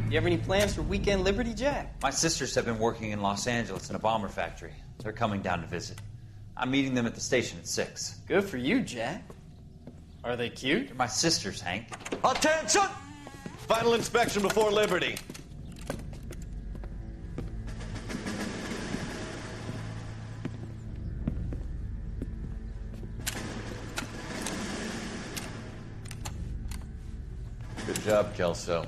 You have any plans for Weekend Liberty, Jack? My sisters have been working in Los Angeles in a bomber factory. They're coming down to visit. I'm meeting them at the station at 6. Good for you, Jack. Are they cute? They're my sisters, Hank. Attention! Final inspection before Liberty. Good job, Kelso.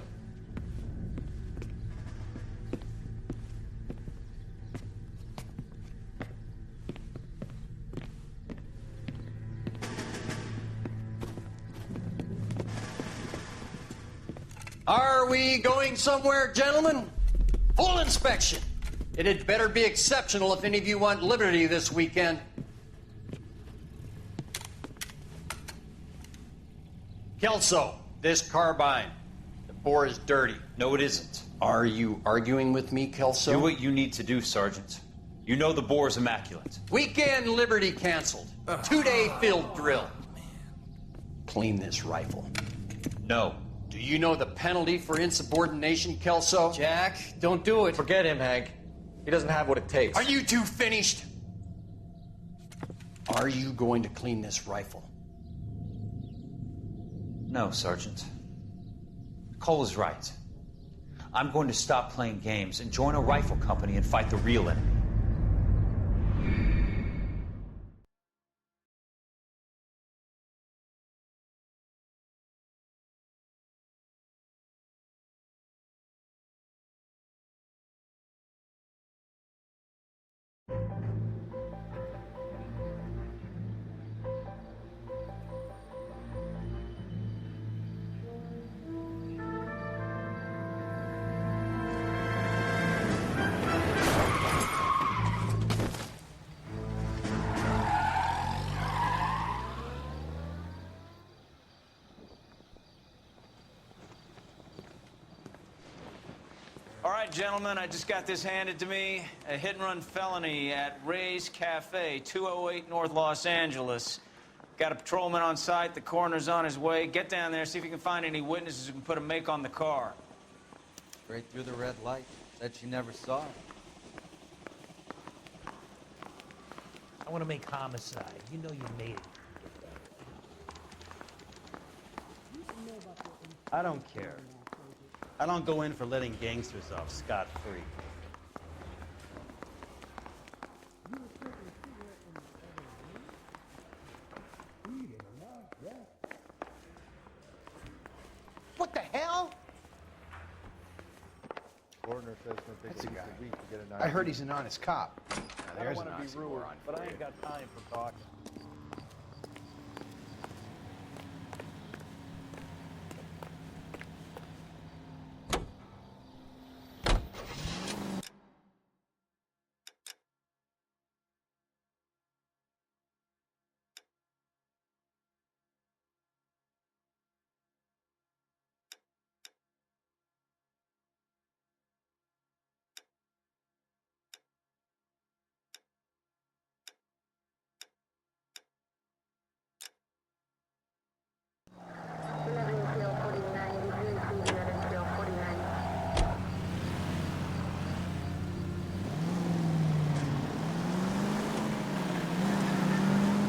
Are we going somewhere, gentlemen? Full inspection. It had better be exceptional if any of you want liberty this weekend. Kelso, this carbine. The bore is dirty. No, it isn't. Are you arguing with me, Kelso? Do what you need to do, Sergeant. You know the bore is immaculate. Weekend liberty canceled. 2-day field drill. Clean this rifle. No. Do you know the penalty for insubordination, Kelso? Jack, don't do it. Forget him, Hank. He doesn't have what it takes. Are you two finished? Are you going to clean this rifle? No, Sergeant. Cole is right. I'm going to stop playing games and join a rifle company and fight the real enemy. All right, gentlemen, I just got this handed to me. A hit-and-run felony at Ray's Cafe, 208 North Los Angeles. Got a patrolman on site. The coroner's on his way. Get down there, see if you can find any witnesses who can put a make on the car. Straight through the red light. Said she never saw it. I want to make homicide. You know you made it. I don't care. I don't go in for letting gangsters off scot-free. What the hell? Coroner says it's gonna take at least a week to get an I heard he's an honest cop. Now, there's I an don't want to be rude, but I ain't got time for talking.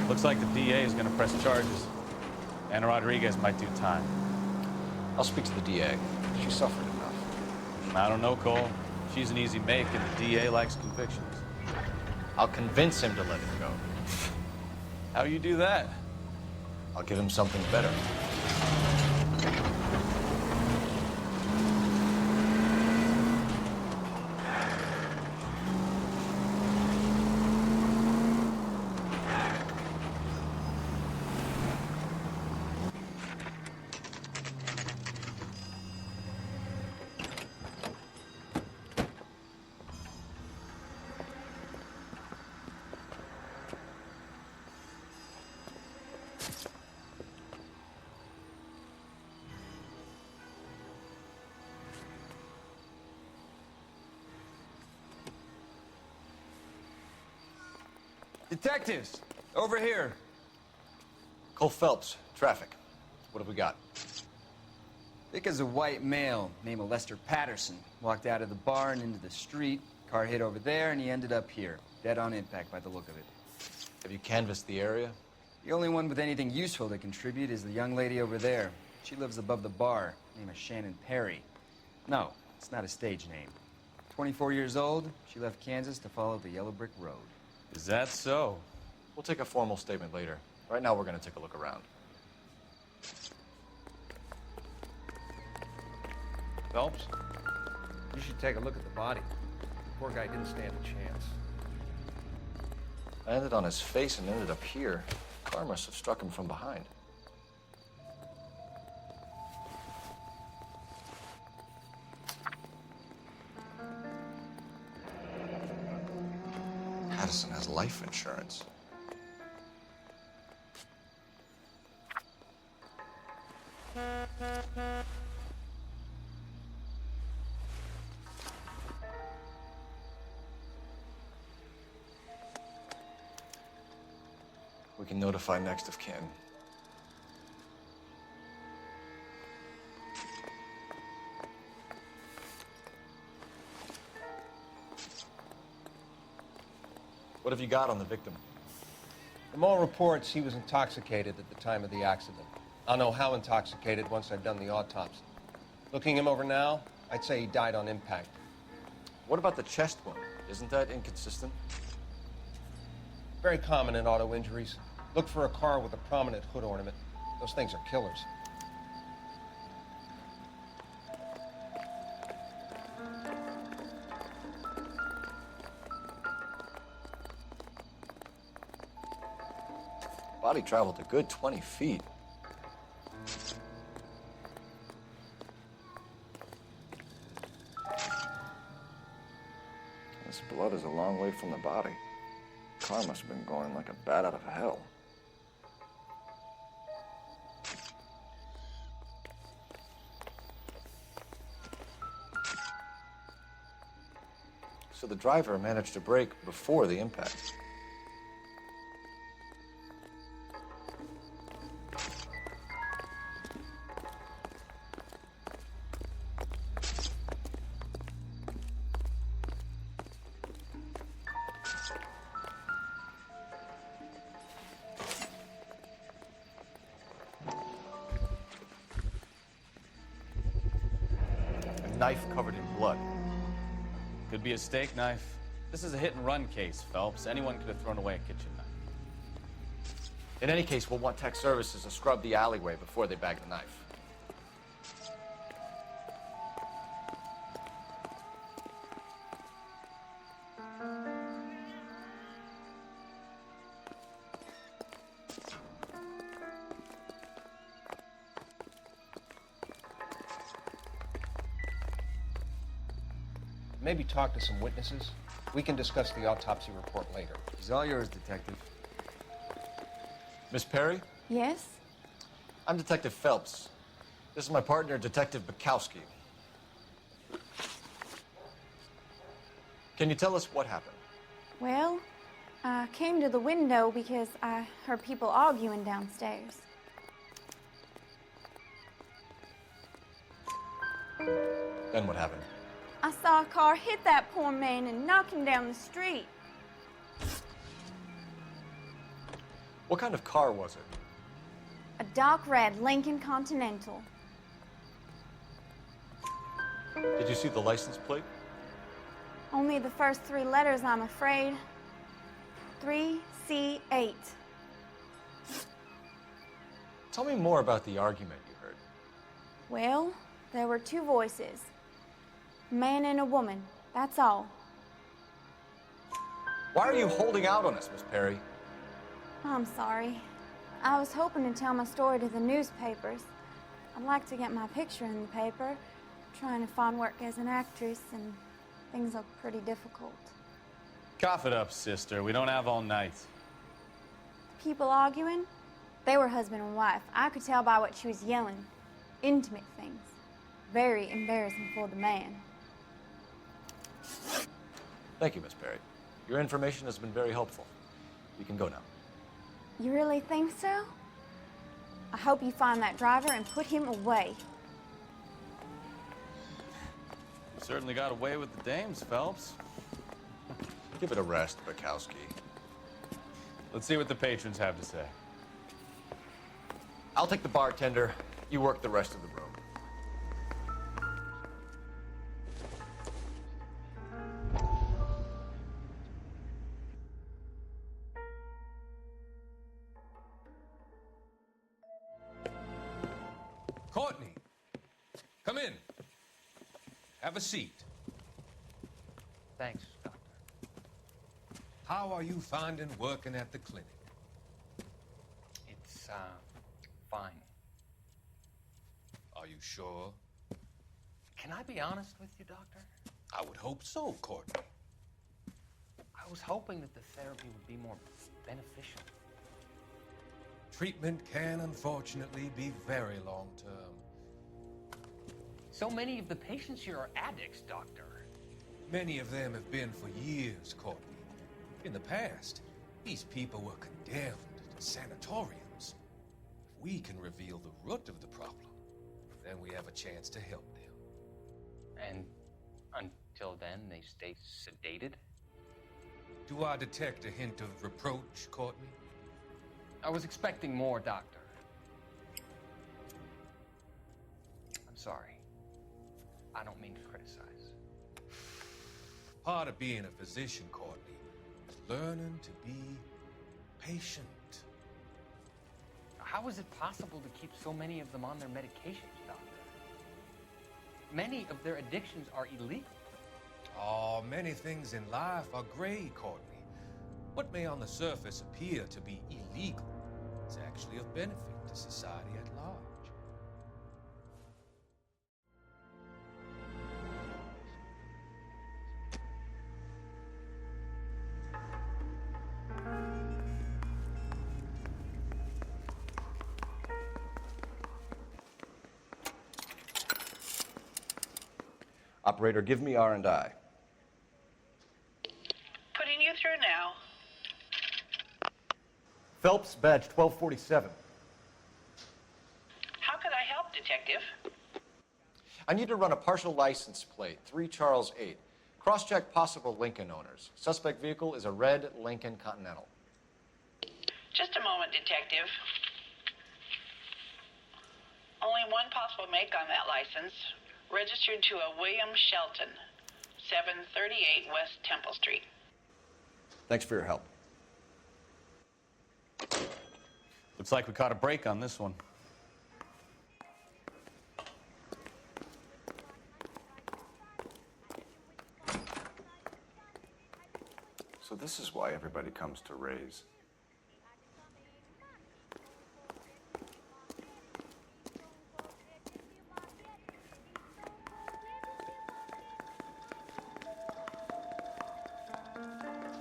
Looks like the DA is going to press charges. Anna Rodriguez might do time. I'll speak to the DA. She suffered enough. I don't know, Cole. She's an easy make, and the DA likes convictions. I'll convince him to let it go. How you do that? I'll give him something better. Detectives, over here. Cole Phelps, traffic. What have we got? Thick as a white male named Lester Patterson. Walked out of the bar and into the street. Car hit over there, and he ended up here. Dead on impact by the look of it. Have you canvassed the area? The only one with anything useful to contribute is the young lady over there. She lives above the bar. Name is Shannon Perry. No, it's not a stage name. 24 years old, she left Kansas to follow the yellow brick road. Is that so? We'll take a formal statement later. Right now, we're going to take a look around. Phelps, you should take a look at the body. The poor guy didn't stand a chance. I landed on his face and ended up here. The car must have struck him from behind. Patterson has life insurance. We can notify next of kin. What have you got on the victim? From all reports, he was intoxicated at the time of the accident. I'll know how intoxicated once I've done the autopsy. Looking him over now, I'd say he died on impact. What about the chest wound? Isn't that inconsistent? Very common in auto injuries. Look for a car with a prominent hood ornament. Those things are killers. Body traveled a good 20 feet. This blood is a long way from the body. The car must have been going like a bat out of hell. So the driver managed to brake before the impact. A knife covered in blood. Could be a steak knife. This is a hit-and-run case, Phelps. Anyone could have thrown away a kitchen knife. In any case, we'll want tech services to scrub the alleyway before they bag the knife. Maybe talk to some witnesses. We can discuss the autopsy report later. He's all yours, Detective. Miss Perry? Yes? I'm Detective Phelps. This is my partner, Detective Bukowski. Can you tell us what happened? Well, I came to the window because I heard people arguing downstairs. Then what happened? I saw a car hit that poor man and knock him down the street. What kind of car was it? A dark red Lincoln Continental. Did you see the license plate? Only the first three letters, I'm afraid. 3C8. Tell me more about the argument you heard. Well, there were two voices. A man and a woman, that's all. Why are you holding out on us, Miss Perry? I'm sorry. I was hoping to tell my story to the newspapers. I'd like to get my picture in the paper. Trying to find work as an actress, and things look pretty difficult. Cough it up, sister. We don't have all night. People arguing? They were husband and wife. I could tell by what she was yelling. Intimate things. Very embarrassing for the man. Thank you, Miss Perry. Your information has been very helpful. You can go now. You really think so? I hope you find that driver and put him away. You certainly got away with the dames, Phelps. Give it a rest, Bukowski. Let's see what the patrons have to say. I'll take the bartender. You work the rest of the room. Courtney, come in. Have a seat. Thanks, Doctor. How are you finding working at the clinic? It's, fine. Are you sure? Can I be honest with you, Doctor? I would hope so, Courtney. I was hoping that the therapy would be more beneficial. Treatment can, unfortunately, be very long-term. So many of the patients here are addicts, Doctor. Many of them have been for years, Courtney. In the past, these people were condemned to sanatoriums. If we can reveal the root of the problem, then we have a chance to help them. And until then, they stay sedated? Do I detect a hint of reproach, Courtney? I was expecting more, Doctor. I'm sorry. I don't mean to criticize. Part of being a physician, Courtney, is learning to be patient. How is it possible to keep so many of them on their medications, Doctor? Many of their addictions are illegal. Oh, many things in life are gray, Courtney. What may on the surface appear to be illegal is actually of benefit to society at large. Operator, give me R&I. Putting you through now. Phelps, badge 1247. How could I help, Detective? I need to run a partial license plate, 3 Charles 8. Cross-check possible Lincoln owners. Suspect vehicle is a red Lincoln Continental. Just a moment, Detective. Only one possible make on that license. Registered to a William Shelton, 738 West Temple Street. Thanks for your help. Looks like we caught a break on this one. So this is why everybody comes to Ray's.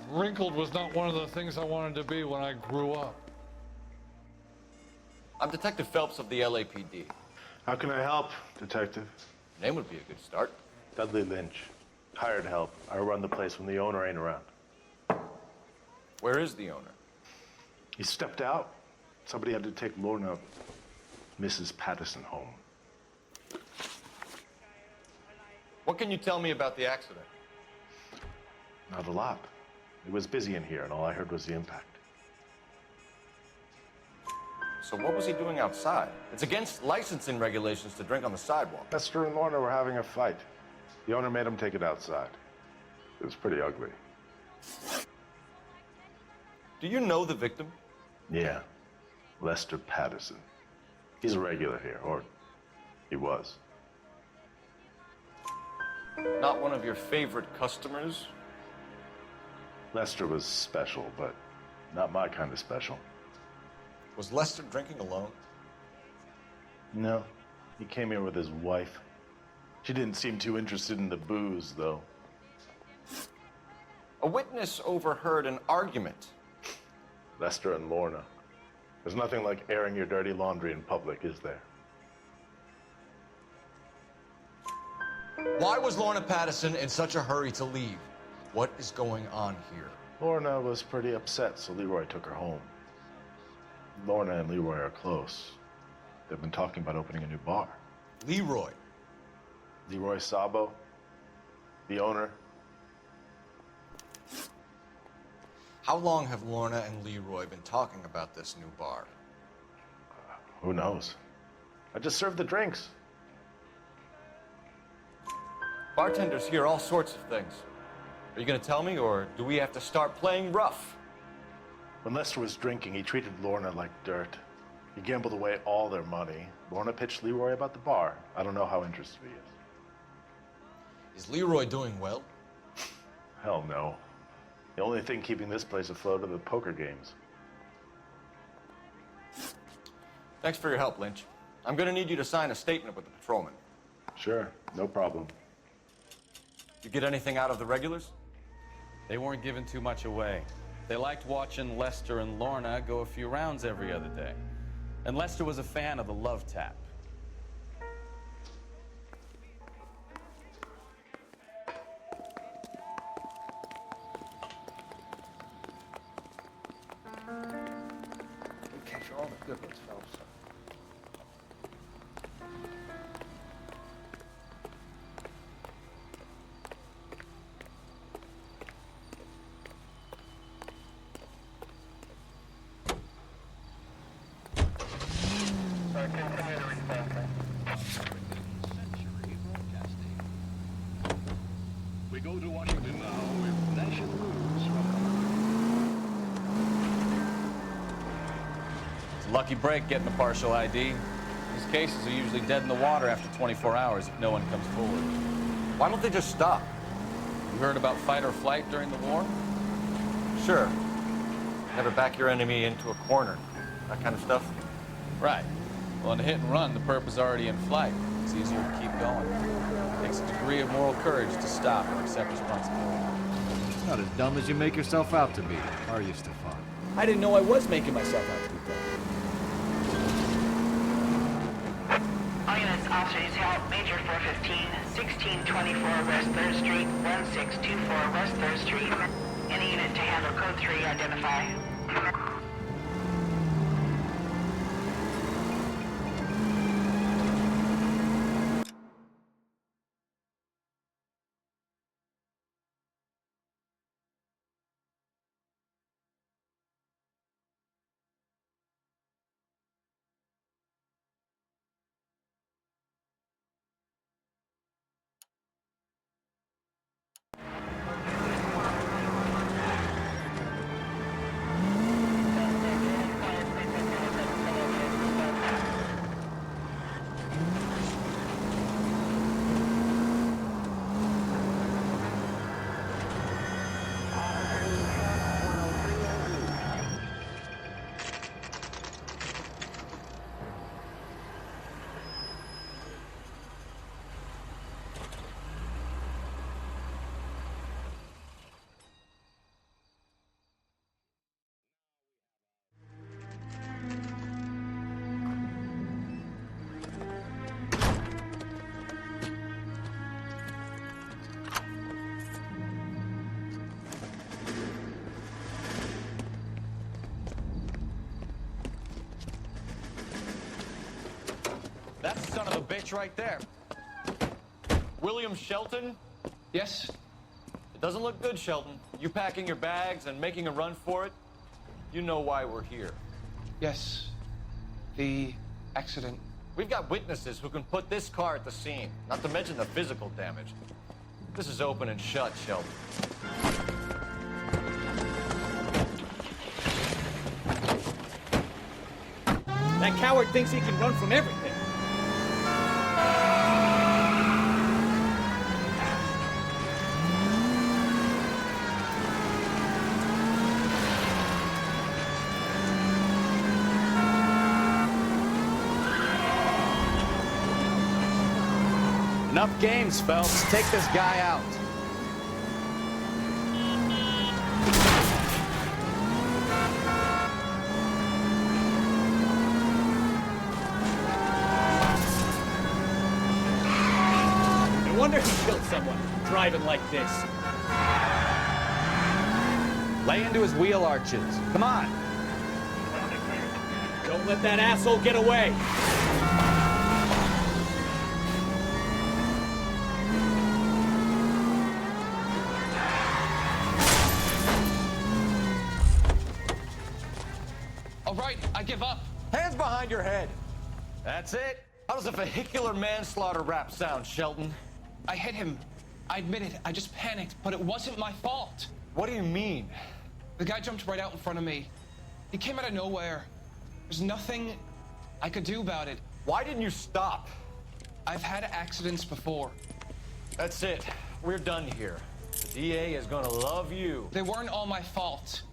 Wrinkled was not one of the things I wanted to be when I grew up. I'm Detective Phelps of the LAPD. How can I help, Detective? Name would be a good start. Dudley Lynch. Hired help. I run the place when the owner ain't around. Where is the owner? He stepped out. Somebody had to take Lorna, Mrs. Patterson, home. What can you tell me about the accident? Not a lot. It was busy in here, and all I heard was the impact. So what was he doing outside? It's against licensing regulations to drink on the sidewalk. Lester and Lorna were having a fight. The owner made him take it outside. It was pretty ugly. Do you know the victim? Yeah. Lester Patterson. He's a regular here, or he was. Not one of your favorite customers? Lester was special, but not my kind of special. Was Lester drinking alone? No. He came here with his wife. She didn't seem too interested in the booze, though. A witness overheard an argument. Lester and Lorna. There's nothing like airing your dirty laundry in public, is there? Why was Lorna Patterson in such a hurry to leave? What is going on here? Lorna was pretty upset, so Leroy took her home. Lorna and Leroy are close. They've been talking about opening a new bar. Leroy? Leroy Sabo. The owner. How long have Lorna and Leroy been talking about this new bar? Who knows? I just served the drinks. Bartenders hear all sorts of things. Are you going to tell me, or do we have to start playing rough? When Lester was drinking, he treated Lorna like dirt. He gambled away all their money. Lorna pitched Leroy about the bar. I don't know how interested he is. Is Leroy doing well? Hell no. The only thing keeping this place afloat are the poker games. Thanks for your help, Lynch. I'm going to need you to sign a statement with the patrolman. Sure, no problem. You get anything out of the regulars? They weren't giving too much away. They liked watching Lester and Lorna go a few rounds every other day. And Lester was a fan of the love tap. Catch all the good ones, fellas. We go to Washington now with national news from It's a lucky break getting a partial ID. These cases are usually dead in the water after 24 hours if no one comes forward. Why don't they just stop? You heard about fight or flight during the war? Sure. Never back your enemy into a corner. That kind of stuff. Right. Well, in a hit and run, the perp is already in flight. It's easier to keep going. It takes a degree of moral courage to stop and accept responsibility. It's not as dumb as you make yourself out to be, are you, Stefan? I didn't know I was making myself out to be dumb. All units, officers help. Major 415, 1624 West 3rd Street, 1624 West 3rd Street. Any unit to handle code 3, identify. That's the son of a bitch right there. William Shelton? Yes? It doesn't look good, Shelton. You packing your bags and making a run for it? You know why we're here. Yes. The accident. We've got witnesses who can put this car at the scene, not to mention the physical damage. This is open and shut, Shelton. That coward thinks he can run from everything. Enough games, Phelps. Take this guy out. No wonder he killed someone, driving like this. Lay into his wheel arches. Come on. Don't let that asshole get away. All right, I give up. Hands behind your head. That's it. How does a vehicular manslaughter rap sound, Shelton? I hit him. I admit it. I just panicked, but it wasn't my fault. What do you mean? The guy jumped right out in front of me. He came out of nowhere. There's nothing I could do about it. Why didn't you stop? I've had accidents before. That's it. We're done here. The DA is gonna love you. They weren't all my fault.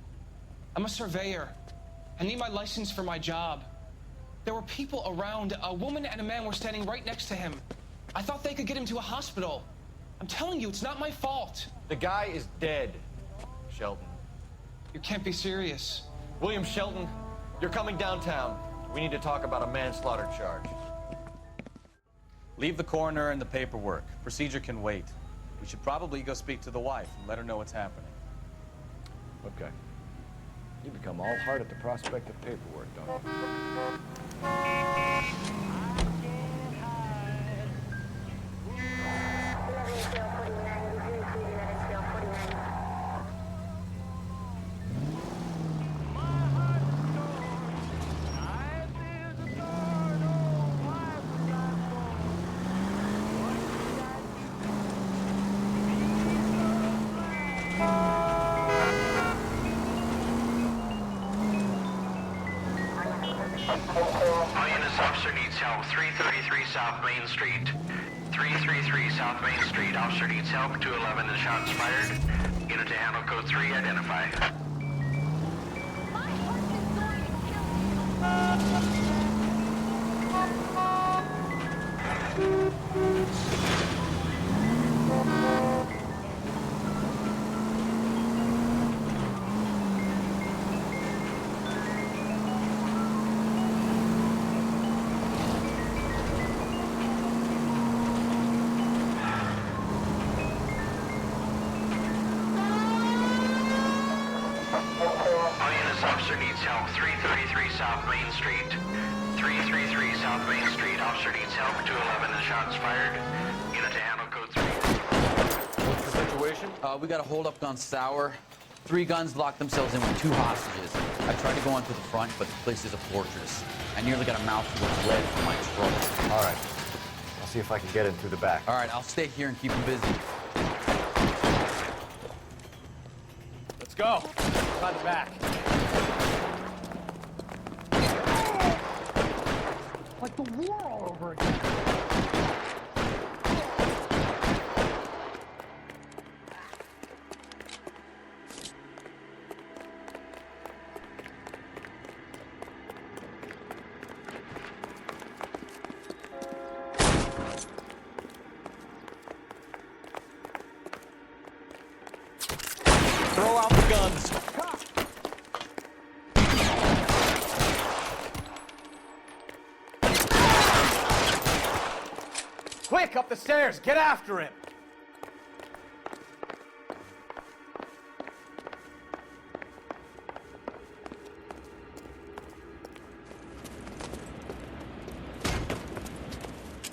I'm a surveyor. I need my license for my job. There were people around. A woman and a man were standing right next to him. I thought they could get him to a hospital. I'm telling you, it's not my fault. The guy is dead, Shelton. You can't be serious. William Shelton, you're coming downtown. We need to talk about a manslaughter charge. Leave the coroner and the paperwork. Procedure can wait. We should probably go speak to the wife and let her know what's happening. Okay. You become all heart at the prospect of paperwork, don't you? Officer needs help. 333 South Main Street. 333 South Main Street. Officer needs help. 211 and shots fired. Unit to handle code 3. Identify. Officer needs help. 333 South Main Street. 333 South Main Street. Officer needs help. 211 and shots fired. Unit to handle code 3. What's the situation? We got a holdup gone sour. 3 guns locked themselves in with 2 hostages. I tried to go onto the front, but the place is a fortress. I nearly got a mouthful of lead from my throat. All right. I'll see if I can get in through the back. All right, I'll stay here and keep them busy. Let's go. By the back. Like the war all over again. Throw out the guns. Quick, up the stairs. Get after him.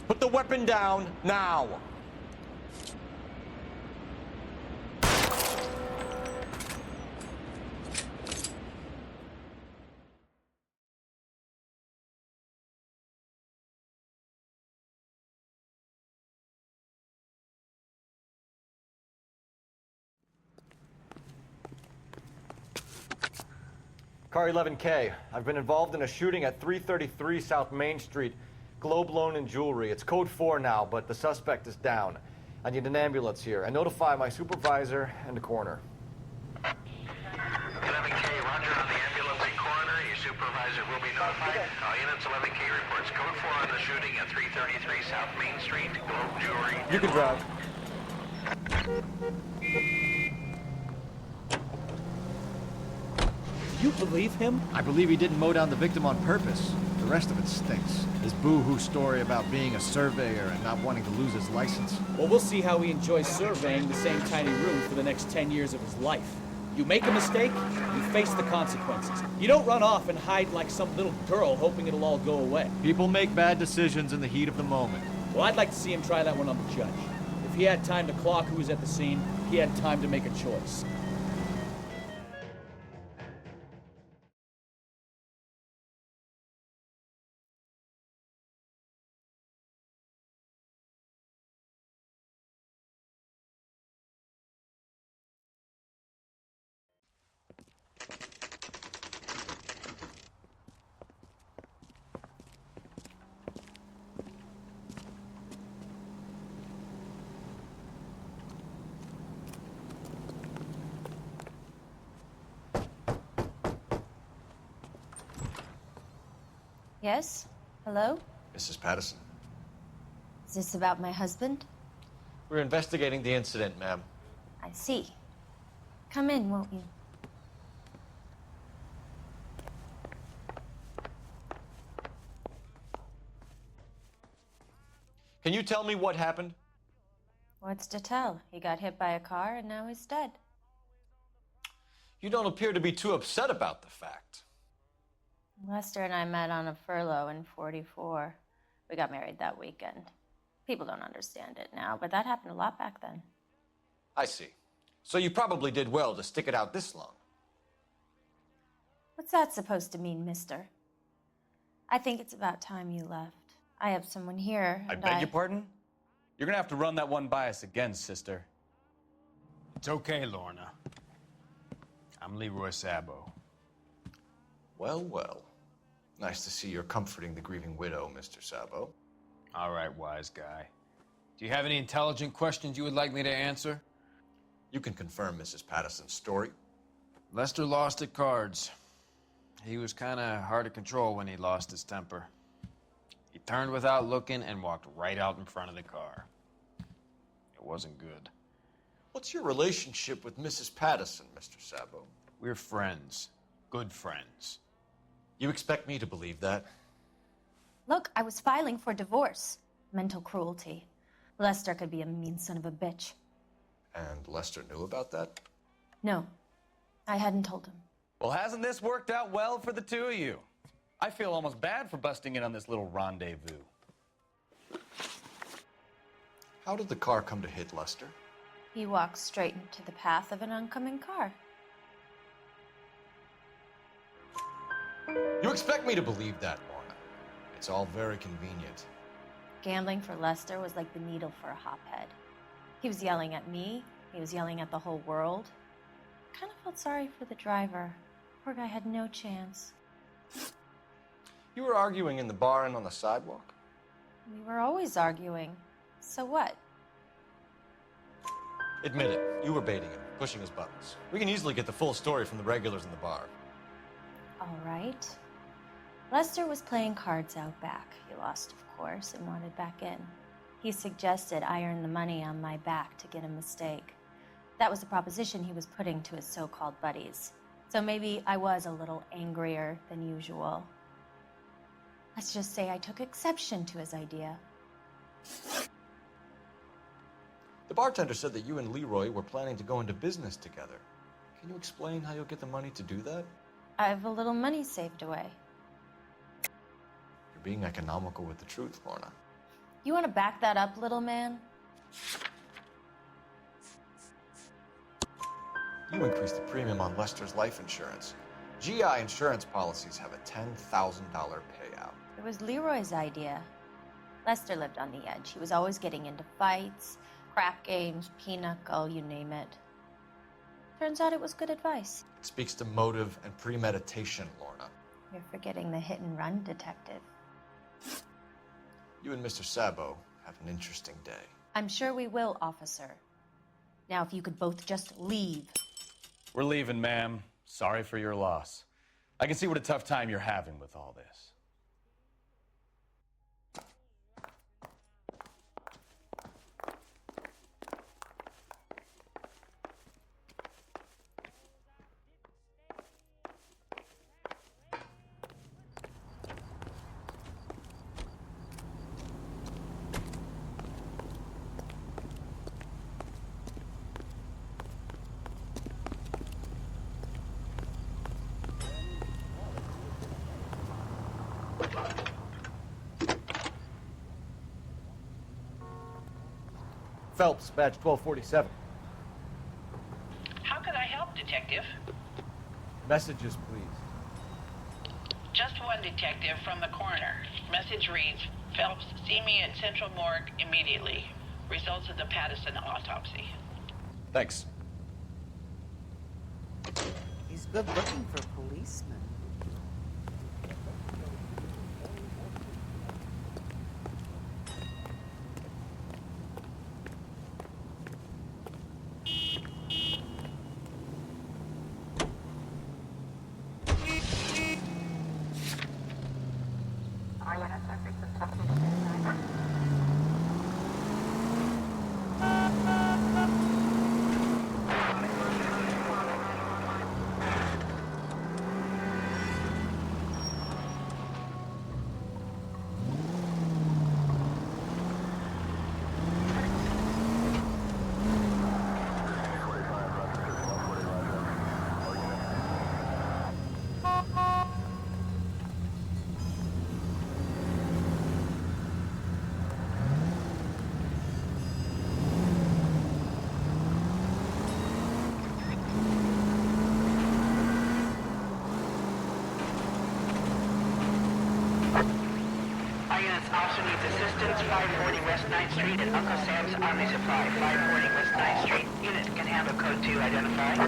Put the weapon down now. Car 11K, I've been involved in a shooting at 333 South Main Street. Globe Loan and Jewelry. It's code 4 now, but the suspect is down. I need an ambulance here. And notify my supervisor and the coroner. 11K, roger on the ambulance and coroner. Your supervisor will be notified. All units, 11K reports code 4 on the shooting at 333 South Main Street. Globe Jewelry. You can drive. You believe him? I believe he didn't mow down the victim on purpose. The rest of it stinks. His boo-hoo story about being a surveyor and not wanting to lose his license. Well, we'll see how he enjoys surveying the same tiny room for the next 10 years of his life. You make a mistake, you face the consequences. You don't run off and hide like some little girl hoping it'll all go away. People make bad decisions in the heat of the moment. Well, I'd like to see him try that one on the judge. If he had time to clock who was at the scene, he had time to make a choice. Yes? Hello? Mrs. Patterson. Is this about my husband? We're investigating the incident, ma'am. I see. Come in, won't you? Can you tell me what happened? What's to tell? He got hit by a car and now he's dead. You don't appear to be too upset about the fact. Lester and I met on a furlough in '44. We got married that weekend. People don't understand it now, but that happened a lot back then. I see. So you probably did well to stick it out this long. What's that supposed to mean, mister? I think it's about time you left. I have someone here, I and beg your pardon? You're gonna have to run that one by us again, sister. It's okay, Lorna. I'm Leroy Sabo. Well, well. Nice to see you're comforting the grieving widow, Mr. Sabo. All right, wise guy. Do you have any intelligent questions you would like me to answer? You can confirm Mrs. Patterson's story. Lester lost at cards. He was kind of hard to control when he lost his temper. He turned without looking and walked right out in front of the car. It wasn't good. What's your relationship with Mrs. Patterson, Mr. Sabo? We're friends. Good friends. You expect me to believe that? Look, I was filing for divorce. Mental cruelty. Lester could be a mean son of a bitch. And Lester knew about that? No, I hadn't told him. Well, hasn't this worked out well for the two of you? I feel almost bad for busting in on this little rendezvous. How did the car come to hit Lester? He walked straight into the path of an oncoming car. You expect me to believe that, Lorna? It's all very convenient. Gambling for Lester was like the needle for a hophead. He was yelling at me. He was yelling at the whole world. I kind of felt sorry for the driver. Poor guy had no chance. You were arguing in the bar and on the sidewalk? We were always arguing. So what? Admit it, you were baiting him, pushing his buttons. We can easily get the full story from the regulars in the bar. All right. Lester was playing cards out back. He lost, of course, and wanted back in. He suggested I earn the money on my back to get a mistake. That was the proposition he was putting to his so-called buddies. So maybe I was a little angrier than usual. Let's just say I took exception to his idea. The bartender said that you and Leroy were planning to go into business together. Can you explain how you'll get the money to do that? I have a little money saved away. You're being economical with the truth, Lorna. You want to back that up, little man? You increased the premium on Lester's life insurance. GI insurance policies have a $10,000 payout. It was Leroy's idea. Lester lived on the edge. He was always getting into fights, crap games, pinochle, you name it. Turns out it was good advice. It speaks to motive and premeditation, Lorna. You're forgetting the hit-and-run detective. You and Mr. Sabo have an interesting day. I'm sure we will, officer. Now, if you could both just leave. We're leaving, ma'am. Sorry for your loss. I can see what a tough time you're having with all this. Phelps, badge 1247. How can I help, Detective? Messages, please. Just one detective from the coroner. Message reads, Phelps, see me at Central Morgue immediately. Results of the Patterson autopsy. Thanks. He's good looking for a policeman. Officer needs assistance, 540 West 9th Street at Uncle Sam's Army Supply, 540 West 9th Street. Unit can handle code 2, identify.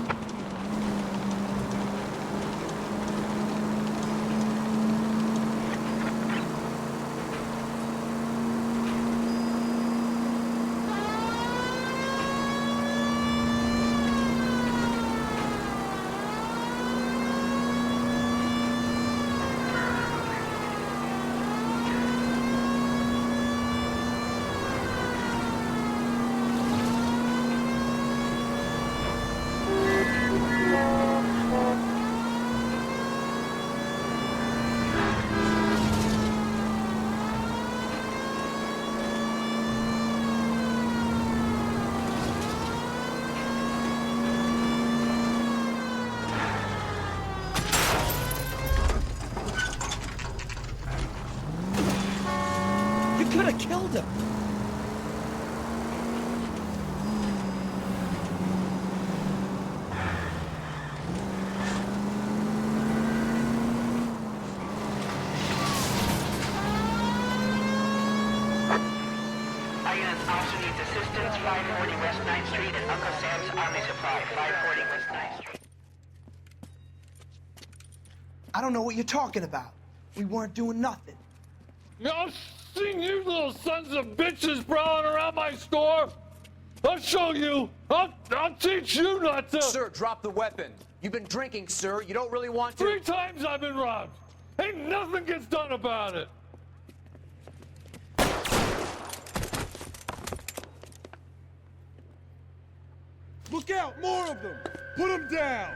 Could have killed him. Officer needs assistance, 540 West 9th Street at Uncle Sam's Army Supply, 540 West 9th Street. I don't know what you're talking about. We weren't doing nothing. I've seen you little sons of bitches prowling around my store. I'll show you. I'll teach you not to. Sir, drop the weapon. You've been drinking, sir. You don't really want to. 3 times I've been robbed. Ain't nothing gets done about it. Look out, more of them. Put them down.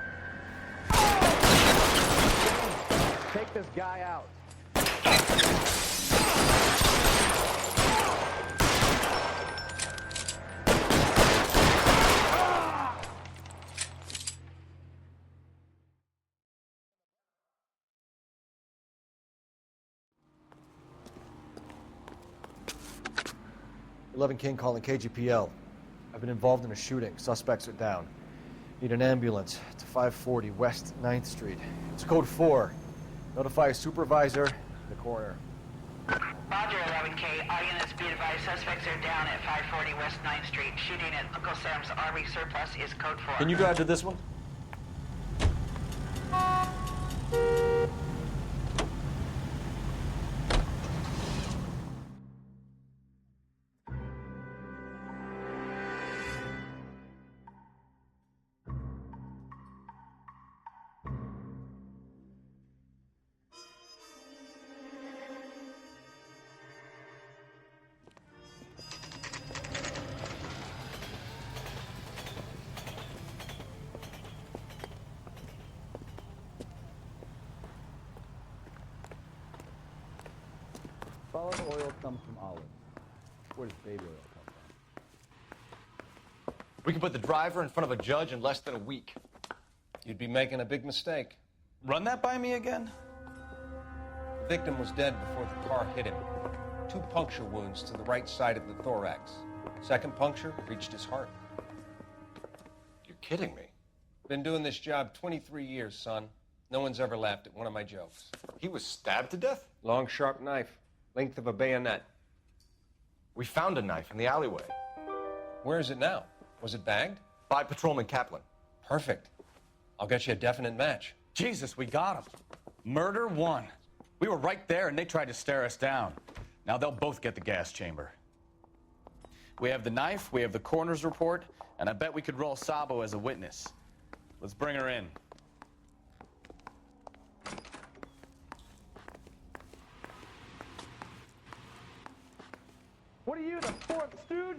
Take this guy out. 11 King calling KGPL. I've been involved in a shooting. Suspects are down. Need an ambulance to 540 West 9th Street. It's code 4. Notify a supervisor in the corner. Roger, 11K. All units be advised, suspects are down at 540 West 9th Street. Shooting at Uncle Sam's Army Surplus is code 4. Can you drive to this one? Solid oil comes from olives. Where does baby oil come from? We can put the driver in front of a judge in less than a week. You'd be making a big mistake. Run that by me again? The victim was dead before the car hit him. 2 puncture wounds to the right side of the thorax. Second puncture reached his heart. You're kidding me. Been doing this job 23 years, son. No one's ever laughed at one of my jokes. He was stabbed to death? Long, sharp knife. Length of a bayonet. We found a knife in the alleyway. Where is it now? Was it bagged? By Patrolman Kaplan. Perfect. I'll get you a definite match. Jesus, we got him. Murder 1. We were right there and they tried to stare us down. Now they'll both get the gas chamber. We have the knife, we have the coroner's report, and I bet we could roll Sabo as a witness. Let's bring her in. What are you, the fourth stooge?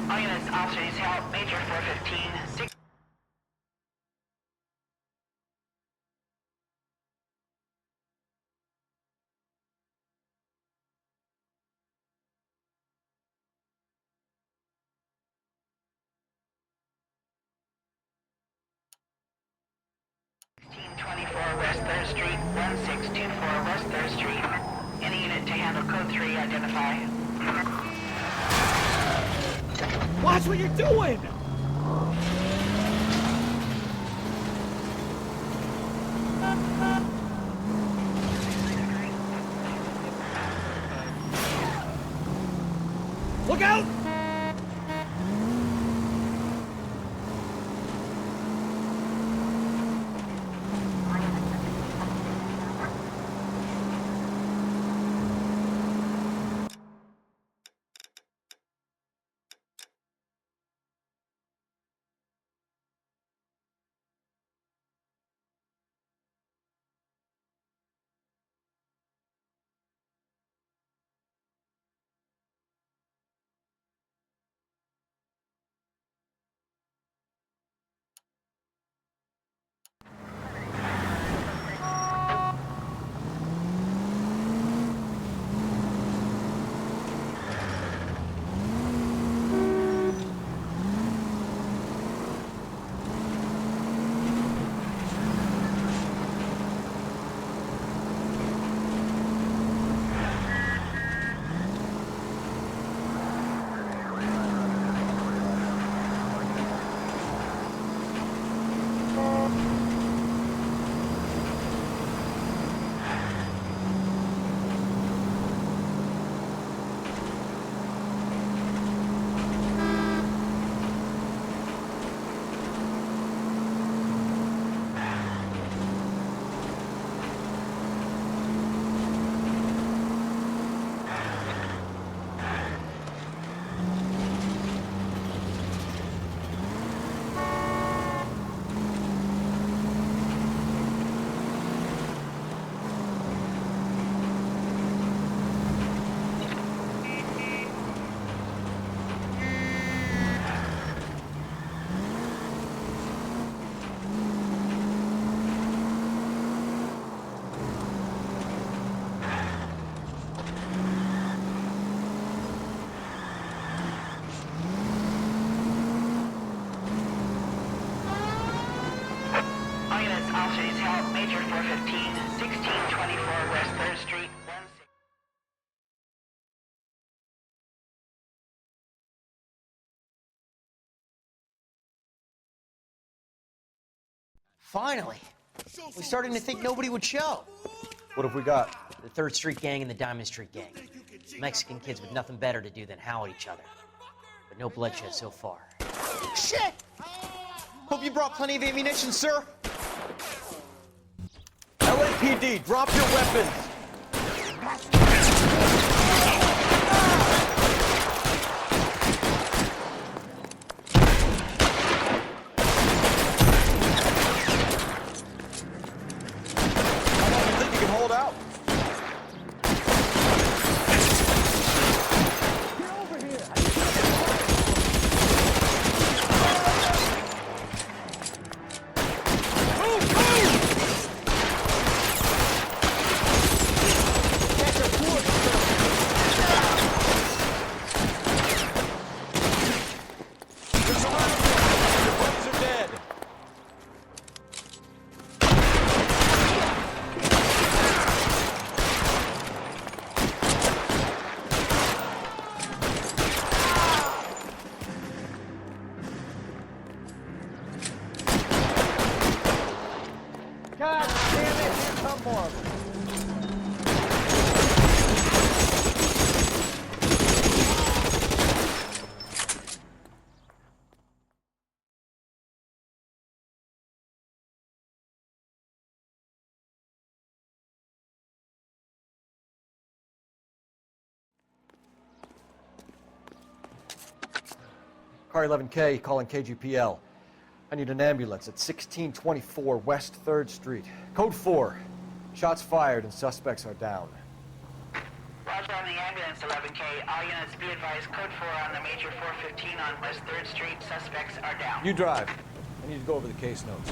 All units, officers help. Major 415, 6. West 3rd Street, 1624 West 3rd Street. Any unit to handle code 3, identify. Watch what you're doing! Look out! All units, officers help. Major 415, 1624 West 3rd Street, 16. Finally. We're starting to think nobody would show. What have we got? The 3rd Street Gang and the Diamond Street Gang. Mexican kids with nothing better to do than howl at each other. But no bloodshed so far. Shit! Hope you brought plenty of ammunition, sir. LAPD, drop your weapons! How long do you think you can hold out? Car 11K, calling KGPL. I need an ambulance at 1624 West 3rd Street. Code 4. Shots fired and suspects are down. Roger on the ambulance, 11K. All units be advised, code 4 on the major 415 on West 3rd Street. Suspects are down. You drive. I need to go over the case notes.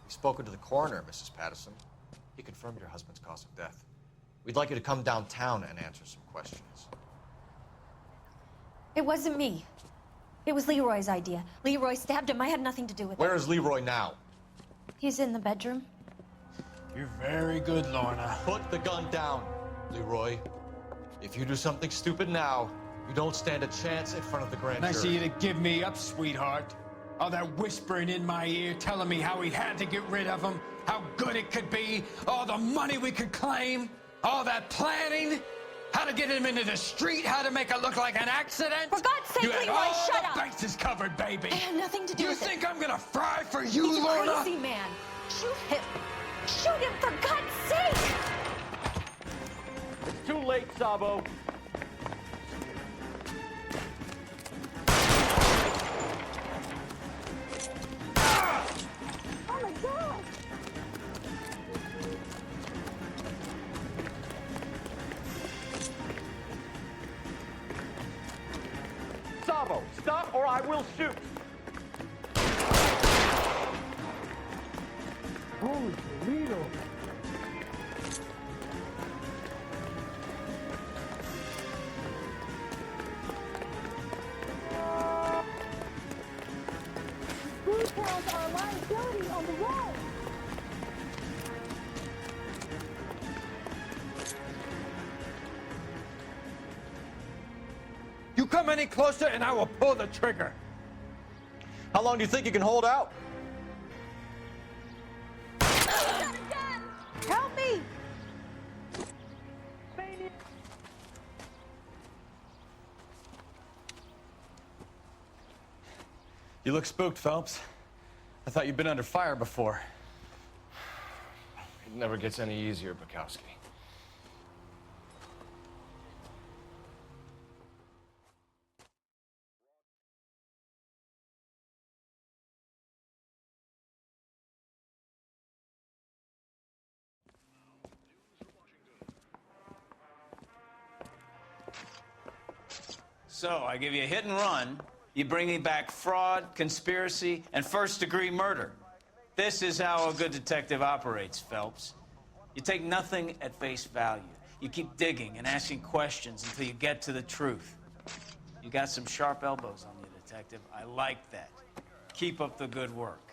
Spoken to the coroner, Mrs. Patterson. He confirmed your husband's cause of death. We'd like you to come downtown and answer some questions. It wasn't me. It was Leroy's idea. Leroy stabbed him. I had nothing to do with it. Where is Leroy now? He's in the bedroom. You're very good, Lorna. Put the gun down, Leroy. If you do something stupid now, you don't stand a chance in front of the grand jury. Nice of you to give me up, sweetheart. All that whispering in my ear, telling me how we had to get rid of him, how good it could be, all the money we could claim, all that planning, how to get him into the street, how to make it look like an accident. For God's sake, you had Leroy, all shut the up! bases covered, baby. I had nothing to do with it. You think I'm gonna fry for you, He's Lorna? a crazy man. Shoot him. Shoot him, for God's sake! It's too late, Sabo. Oh my God! Sabo, stop or I will shoot. Holy Toledo. Details are a liability on the road. You come any closer and I will pull the trigger. How long do you think you can hold out? Help me! You look spooked, Phelps. I thought you'd been under fire before. It never gets any easier, Bukowski. So, I give you a hit and run. You bring me back fraud, conspiracy, and first-degree murder. This is how a good detective operates, Phelps. You take nothing at face value. You keep digging and asking questions until you get to the truth. You got some sharp elbows on you, detective. I like that. Keep up the good work.